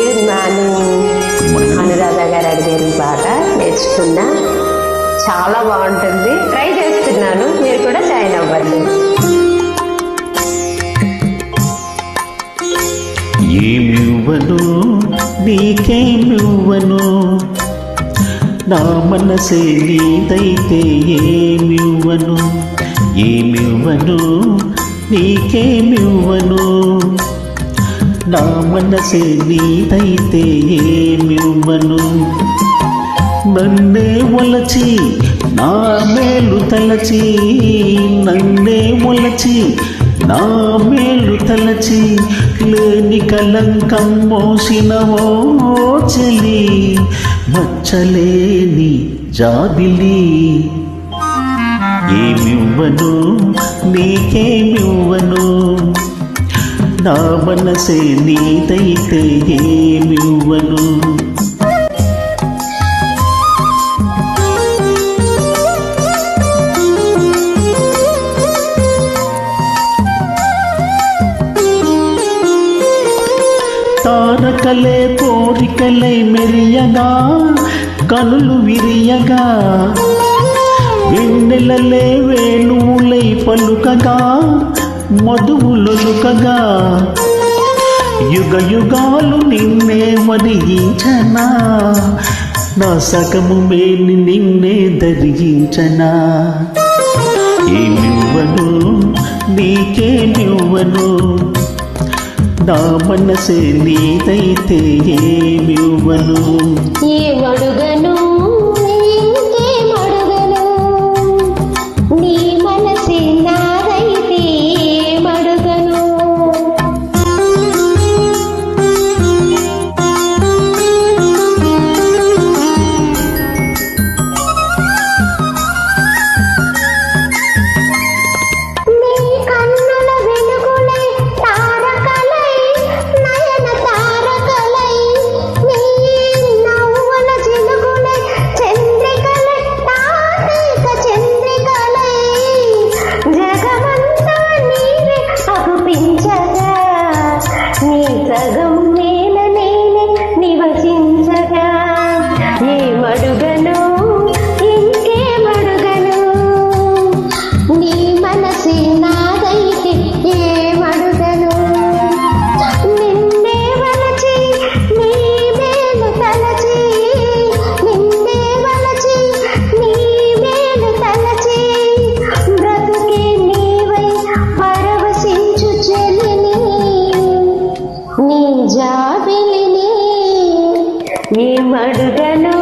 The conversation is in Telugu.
Good morning. అనురాధ గారు అడిగారు పాట నేర్చుకున్నా, చాలా బాగుంటుంది, ట్రై చేస్తున్నాను, మీరు కూడా జాయిన్ అవ్వండి. ఏమివ్వను నీకేమివ్వను, నా మనసే నీదైతే ఏమివ్వను. ఏమివ్వను నీకేమివ్వను, నా మనసే నీదైతే ఏమివ్వను. నన్నే ఒలచి నా మేలు తలచి, నన్నే ఒలచి నా మేలు తలచి, లేని కలంకం మోసినవో చెలి, మచ్చలేని జాబిలి. ఏమివ్వను నీకేమివ్వను, నా మనసే నీదైతే ఏమివ్వను. తారకలే కోరికలై మెరియగా, కనులు విరియగా, వెన్నెలలే వేణువులై పలుకగా, మధువులొలుకగా, యుగ యుగాలు నిన్నే వరించనా, నా సగము మేని నిన్నే ధరించనా. ఏమివ్వను నీకేమివ్వను, నా మనసే నీదైతే ఏమివ్వను. ఏమడుగను ఇంకేమడుగను, నీ మనసే నాదైతే ఏమడుగను. నీ కన్నుల వెలుగులై తారకలై, నయన తారకలై, నీ నవ్వుల జిలుగులై చంద్రికలై, తారక చంద్రికలై, జగమంతా నీవే అగుపించగా, నీ సగం నేల నేనే నివసించగా. ఏమడుగను ఇంకేమడుగను, నీ మనసే నాదైతే ఏమడుగను. నిన్నే వలచి నీ మేలు తలచి, నిన్నే వలచి నీ మేలు తలచి, బ్రతుకే నీవై పరవశించు చెలిని, నీ జాబిలిని. ఏమడుగను